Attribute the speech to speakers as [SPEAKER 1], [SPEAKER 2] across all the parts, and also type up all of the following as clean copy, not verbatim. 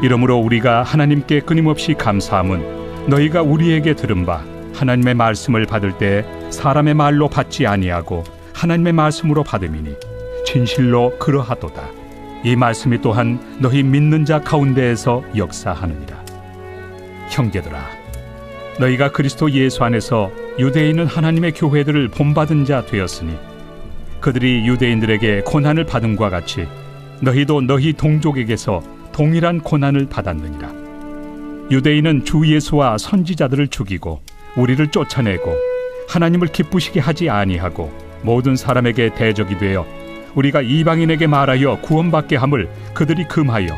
[SPEAKER 1] 이러므로 우리가 하나님께 끊임없이 감사함은 너희가 우리에게 들은 바 하나님의 말씀을 받을 때 사람의 말로 받지 아니하고 하나님의 말씀으로 받음이니 진실로 그러하도다. 이 말씀이 또한 너희 믿는 자 가운데에서 역사하느니라. 형제들아, 너희가 그리스도 예수 안에서 유대에 있는 하나님의 교회들을 본받은 자 되었으니 그들이 유대인들에게 고난을 받음과 같이 너희도 너희 동족에게서 동일한 고난을 받았느니라. 유대인은 주 예수와 선지자들을 죽이고 우리를 쫓아내고 하나님을 기쁘시게 하지 아니하고 모든 사람에게 대적이 되어 우리가 이방인에게 말하여 구원받게 함을 그들이 금하여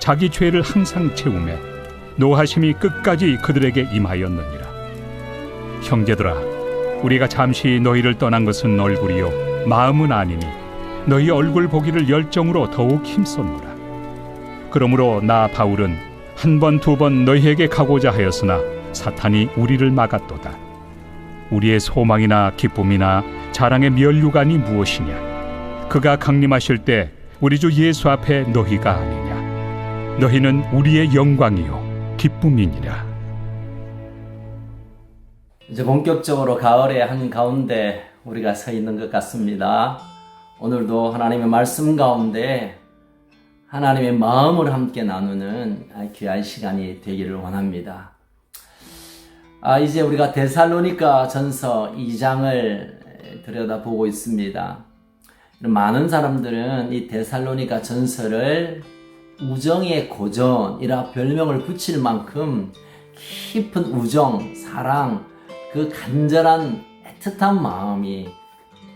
[SPEAKER 1] 자기 죄를 항상 채우매 노하심이 끝까지 그들에게 임하였느니라. 형제들아, 우리가 잠시 너희를 떠난 것은 얼굴이요 마음은 아니니 너희 얼굴 보기를 열정으로 더욱 힘썼노라. 그러므로 나 바울은 한 번 두 번 너희에게 가고자 하였으나 사탄이 우리를 막았도다. 우리의 소망이나 기쁨이나 자랑의 면류관이 무엇이냐? 그가 강림하실 때 우리 주 예수 앞에 너희가 아니냐? 너희는 우리의 영광이요 기쁨이니라.
[SPEAKER 2] 이제 본격적으로 가을의 한가운데 우리가 서 있는 것 같습니다. 오늘도 하나님의 말씀 가운데 하나님의 마음을 함께 나누는 귀한 시간이 되기를 원합니다. 이제 우리가 데살로니가 전서 2장을 들여다보고 있습니다. 많은 사람들은 이 데살로니가 전서를 우정의 고전이라 별명을 붙일 만큼 깊은 우정, 사랑, 그 간절한 애틋한 마음이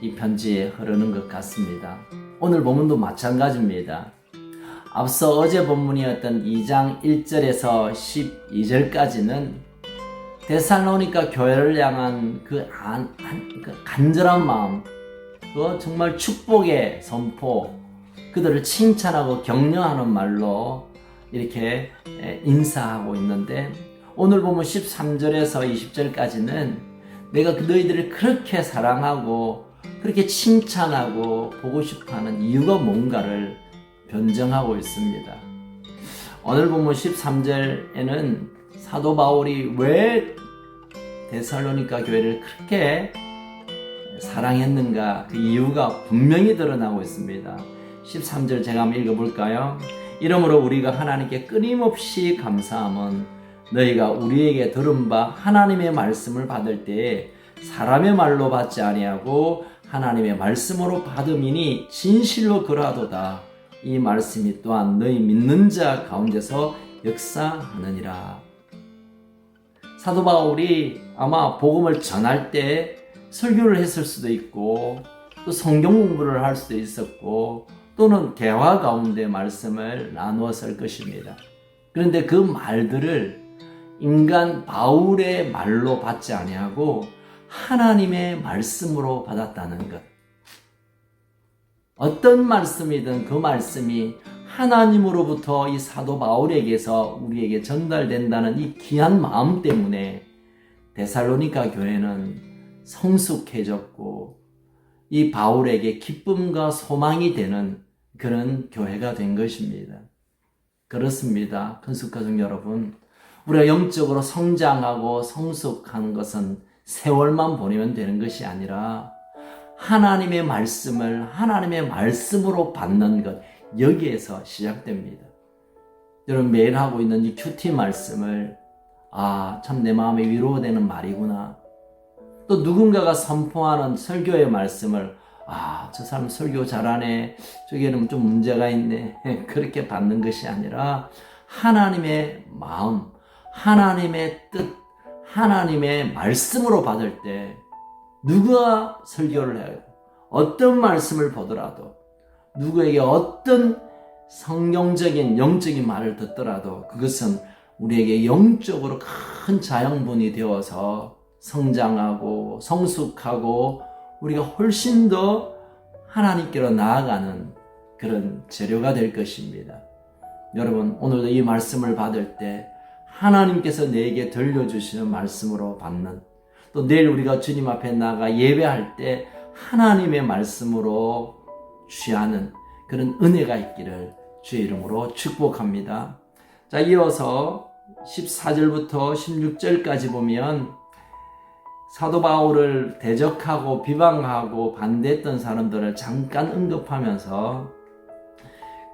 [SPEAKER 2] 이 편지에 흐르는 것 같습니다. 오늘 본문도 마찬가지입니다. 앞서 어제 본문이었던 2장 1절에서 12절까지는 데살로니가 교회를 향한 그 간절한 마음, 그 정말 축복의 선포, 그들을 칭찬하고 격려하는 말로 이렇게 인사하고 있는데, 오늘 보면 13절에서 20절까지는 내가 너희들을 그렇게 사랑하고 그렇게 칭찬하고 보고 싶어하는 이유가 뭔가를 변정하고 있습니다. 오늘 보면 13절에는 사도 바울이 왜 데살로니가 교회를 그렇게 사랑했는가, 그 이유가 분명히 드러나고 있습니다. 13절 제가 한번 읽어볼까요? 이러므로 우리가 하나님께 끊임없이 감사함은 너희가 우리에게 들은 바 하나님의 말씀을 받을 때에 사람의 말로 받지 아니하고 하나님의 말씀으로 받음이니 진실로 그러하도다. 이 말씀이 또한 너희 믿는 자 가운데서 역사하느니라. 사도 바울이 아마 복음을 전할 때 설교를 했을 수도 있고 또 성경 공부를 할 수도 있었고 또는 대화 가운데 말씀을 나누었을 것입니다. 그런데 그 말들을 인간 바울의 말로 받지 아니하고 하나님의 말씀으로 받았다는 것. 어떤 말씀이든 그 말씀이 하나님으로부터 이 사도 바울에게서 우리에게 전달된다는 이 귀한 마음 때문에 데살로니가 교회는 성숙해졌고 이 바울에게 기쁨과 소망이 되는 그런 교회가 된 것입니다. 그렇습니다. 큰숙가족 여러분, 우리가 영적으로 성장하고 성숙하는 것은 세월만 보내면 되는 것이 아니라 하나님의 말씀을 하나님의 말씀으로 받는 것, 여기에서 시작됩니다. 여러분 매일 하고 있는 이 큐티 말씀을 참 내 마음에 위로되는 말이구나. 또 누군가가 선포하는 설교의 말씀을 저 사람 설교 잘하네, 저기에는 좀 문제가 있네, 그렇게 받는 것이 아니라 하나님의 마음, 하나님의 뜻, 하나님의 말씀으로 받을 때 누가 설교를 해요, 어떤 말씀을 보더라도 누구에게 어떤 성경적인 영적인 말을 듣더라도 그것은 우리에게 영적으로 큰 자양분이 되어서 성장하고 성숙하고 우리가 훨씬 더 하나님께로 나아가는 그런 재료가 될 것입니다. 여러분, 오늘도 이 말씀을 받을 때 하나님께서 내게 들려주시는 말씀으로 받는, 또 내일 우리가 주님 앞에 나가 예배할 때 하나님의 말씀으로 취하는 그런 은혜가 있기를 주의 이름으로 축복합니다. 자, 이어서 14절부터 16절까지 보면 사도 바울을 대적하고 비방하고 반대했던 사람들을 잠깐 언급하면서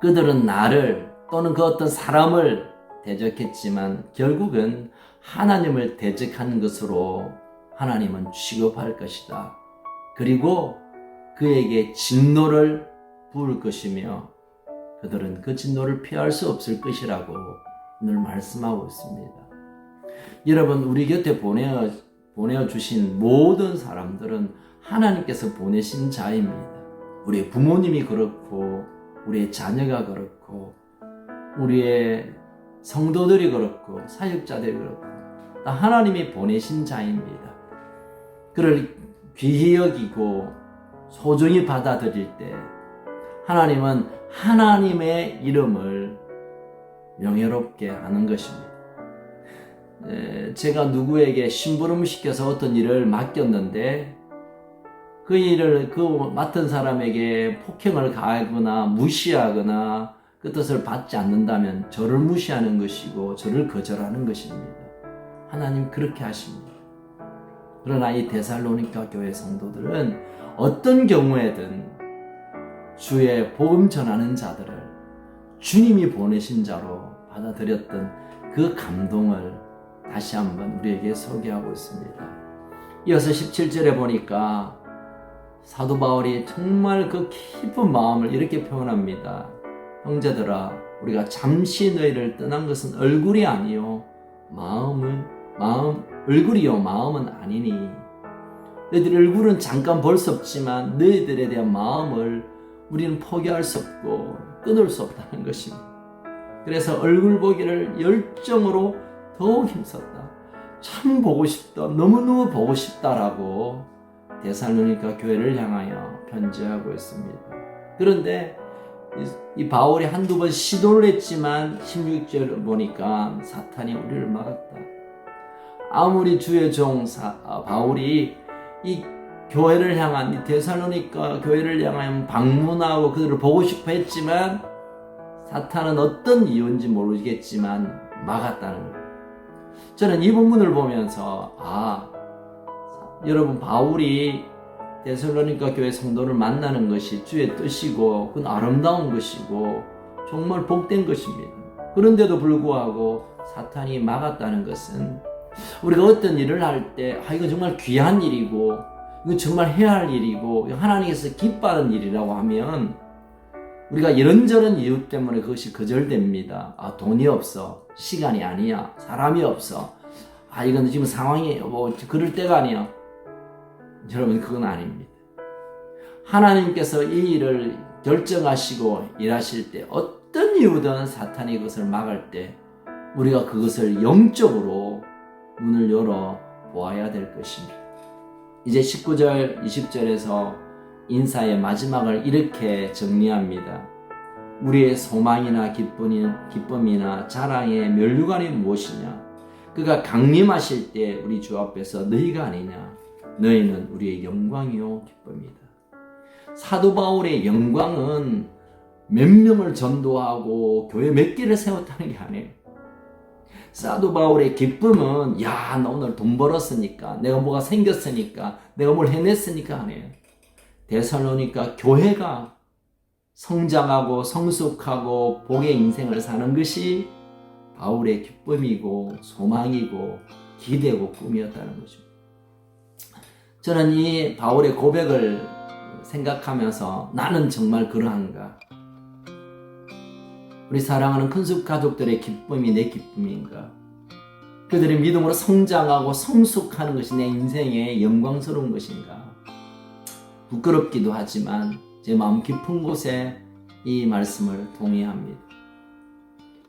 [SPEAKER 2] 그들은 나를 또는 그 어떤 사람을 대적했지만 결국은 하나님을 대적하는 것으로 하나님은 취급할 것이다. 그리고 그에게 진노를 부을 것이며 그들은 그 진노를 피할 수 없을 것이라고 오늘 말씀하고 있습니다. 여러분, 우리 곁에 보내주신 모든 사람들은 하나님께서 보내신 자입니다. 우리의 부모님이 그렇고 우리의 자녀가 그렇고 우리의 성도들이 그렇고 사역자들이 그렇고 다 하나님이 보내신 자입니다. 그를 귀히 여기고 소중히 받아들일 때 하나님은 하나님의 이름을 명예롭게 하는 것입니다. 제가 누구에게 심부름 시켜서 어떤 일을 맡겼는데 그 일을 맡은 사람에게 폭행을 가하거나 무시하거나 그 뜻을 받지 않는다면 저를 무시하는 것이고 저를 거절하는 것입니다. 하나님 그렇게 하십니다. 그러나 이 데살로니가 교회 성도들은 어떤 경우에든 주의 복음 전하는 자들을 주님이 보내신 자로 받아들였던 그 감동을 다시 한번 우리에게 소개하고 있습니다. 이어서 17절에 보니까 사도 바울이 정말 그 깊은 마음을 이렇게 표현합니다. 형제들아, 우리가 잠시 너희를 떠난 것은 얼굴이 아니요 얼굴이요 마음은 아니니 너희들 얼굴은 잠깐 볼 수 없지만 너희들에 대한 마음을 우리는 포기할 수 없고 끊을 수 없다는 것입니다. 그래서 얼굴 보기를 열정으로 더욱 힘썼다. 참 보고 싶다. 너무너무 보고 싶다라고 데살로니가 교회를 향하여 편지하고 있습니다. 그런데 이 바울이 한두 번 시도를 했지만 16절 보니까 사탄이 우리를 막았다. 아무리 주의 종 바울이 이 교회를 향한 이 데살로니가 교회를 향한 방문하고 그들을 보고 싶어 했지만 사탄은 어떤 이유인지 모르겠지만 막았다는 거예요. 저는 이 본문을 보면서 여러분, 바울이 데살로니가 교회 성도를 만나는 것이 주의 뜻이고 그건 아름다운 것이고 정말 복된 것입니다. 그런데도 불구하고 사탄이 막았다는 것은 우리가 어떤 일을 할 때 이거 정말 귀한 일이고 이거 정말 해야 할 일이고 하나님께서 기뻐하는 일이라고 하면 우리가 이런저런 이유 때문에 그것이 거절됩니다. 돈이 없어, 시간이 아니야, 사람이 없어, 이건 지금 상황이 그럴 때가 아니야. 여러분, 그건 아닙니다. 하나님께서 이 일을 결정하시고 일하실 때 어떤 이유든 사탄이 그것을 막을 때 우리가 그것을 영적으로 문을 열어 보아야 될 것입니다. 이제 19절, 20절에서 인사의 마지막을 이렇게 정리합니다. 우리의 소망이나 기쁨이나 자랑의 면류관이 무엇이냐? 그가 강림하실 때 우리 주 앞에서 너희가 아니냐? 너희는 우리의 영광이요 기쁨이다. 사도 바울의 영광은 몇 명을 전도하고 교회 몇 개를 세웠다는 게 아니에요. 사도 바울의 기쁨은 나 오늘 돈 벌었으니까, 내가 뭐가 생겼으니까, 내가 뭘 해냈으니까 아니에요. 데살로니가 교회가 성장하고 성숙하고 복의 인생을 사는 것이 바울의 기쁨이고 소망이고 기대고 꿈이었다는 것입니다. 저는 이 바울의 고백을 생각하면서 나는 정말 그러한가? 우리 사랑하는 큰숙 가족들의 기쁨이 내 기쁨인가? 그들의 믿음으로 성장하고 성숙하는 것이 내 인생의 영광스러운 것인가? 부끄럽기도 하지만 제 마음 깊은 곳에 이 말씀을 동의합니다.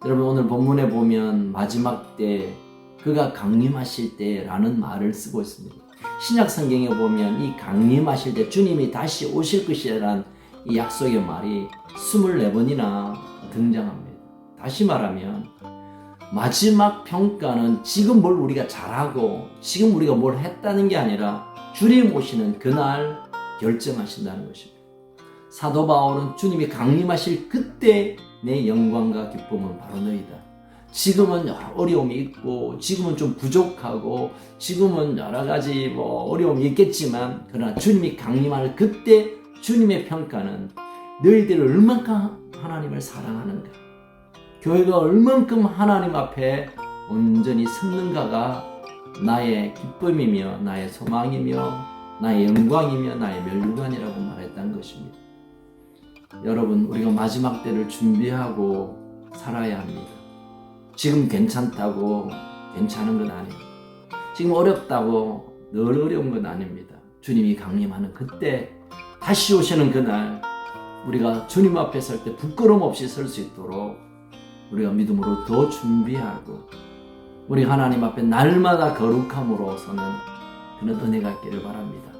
[SPEAKER 2] 여러분, 오늘 본문에 보면 마지막 때 그가 강림하실 때라는 말을 쓰고 있습니다. 신약 성경에 보면 이 강림하실 때 주님이 다시 오실 것이라는 이 약속의 말이 24번이나 등장합니다. 다시 말하면 마지막 평가는 지금 뭘 우리가 잘하고 지금 우리가 뭘 했다는 게 아니라 주님 오시는 그날 결정하신다는 것입니다. 사도 바울은 주님이 강림하실 그때 내 영광과 기쁨은 바로 너희다. 지금은 어려움이 있고 지금은 좀 부족하고 지금은 여러 가지 어려움이 있겠지만 그러나 주님이 강림할 그때 주님의 평가는 너희들이 얼만큼 하나님을 사랑하는가, 교회가 얼만큼 하나님 앞에 온전히 섰는가가 나의 기쁨이며 나의 소망이며 나의 영광이며 나의 멸류관이라고 말했던 것입니다. 여러분, 우리가 마지막 때를 준비하고 살아야 합니다. 지금 괜찮다고 괜찮은 건 아니에요. 지금 어렵다고 늘 어려운 건 아닙니다. 주님이 강림하는 그때, 다시 오시는 그날 우리가 주님 앞에 설 때 부끄럼 없이 설 수 있도록 우리가 믿음으로 더 준비하고 우리 하나님 앞에 날마다 거룩함으로 서는 그런 은혜가 있기를 바랍니다.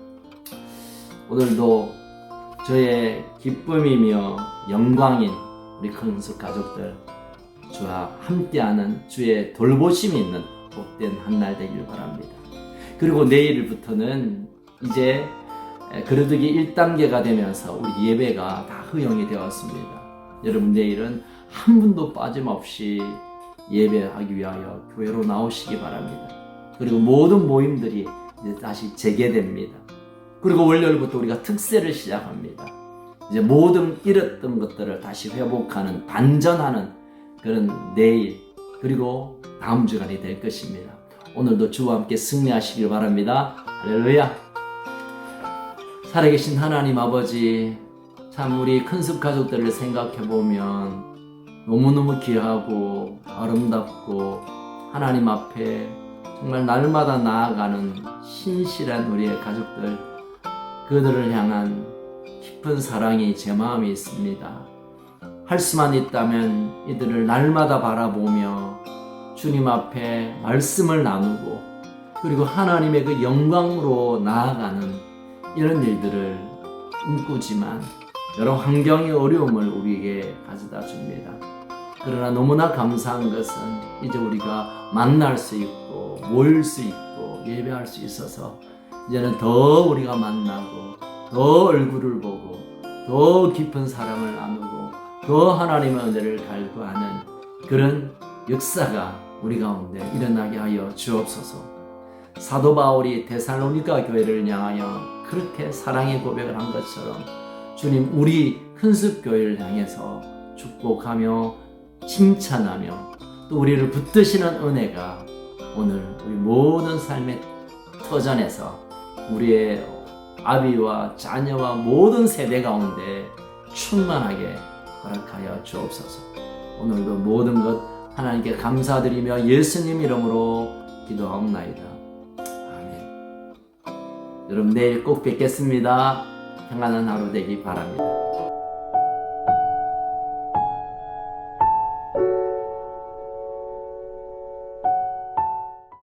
[SPEAKER 2] 오늘도 저의 기쁨이며 영광인 우리 큰수 가족들, 주와 함께하는 주의 돌보심이 있는 복된 한 날 되길 바랍니다. 그리고 내일부터는 이제 거르두기 1단계가 되면서 우리 예배가 다 허용이 되었습니다. 여러분, 내일은 한 분도 빠짐없이 예배하기 위하여 교회로 나오시기 바랍니다. 그리고 모든 모임들이 이제 다시 재개됩니다. 그리고 월요일부터 우리가 특세를 시작합니다. 이제 모든 잃었던 것들을 다시 회복하는, 반전하는 그런 내일, 그리고 다음 주간이 될 것입니다. 오늘도 주와 함께 승리하시길 바랍니다. 할렐루야. 살아계신 하나님 아버지, 참 우리 큰숲 가족들을 생각해보면 너무너무 귀하고 아름답고 하나님 앞에 정말 날마다 나아가는 신실한 우리의 가족들, 그들을 향한 깊은 사랑이 제 마음에 있습니다. 할 수만 있다면 이들을 날마다 바라보며 주님 앞에 말씀을 나누고 그리고 하나님의 그 영광으로 나아가는 이런 일들을 꿈꾸지만 여러 환경의 어려움을 우리에게 가져다 줍니다. 그러나 너무나 감사한 것은 이제 우리가 만날 수 있고 모일 수 있고 예배할 수 있어서 이제는 더 우리가 만나고 더 얼굴을 보고 더 깊은 사랑을 나누고 더 하나님의 은혜를 갈구하는 그런 역사가 우리 가운데 일어나게 하여 주옵소서. 사도 바울이 데살로니가 교회를 향하여 그렇게 사랑의 고백을 한 것처럼 주님, 우리 큰숲 교회를 향해서 축복하며 칭찬하며 또 우리를 붙드시는 은혜가 오늘 우리 모든 삶의 터전에서 우리의 아비와 자녀와 모든 세대 가운데 충만하게 허락하여 주옵소서. 오늘도 모든 것 하나님께 감사드리며 예수님 이름으로 기도하옵나이다. 아멘. 여러분, 내일 꼭 뵙겠습니다. 평안한 하루 되기 바랍니다.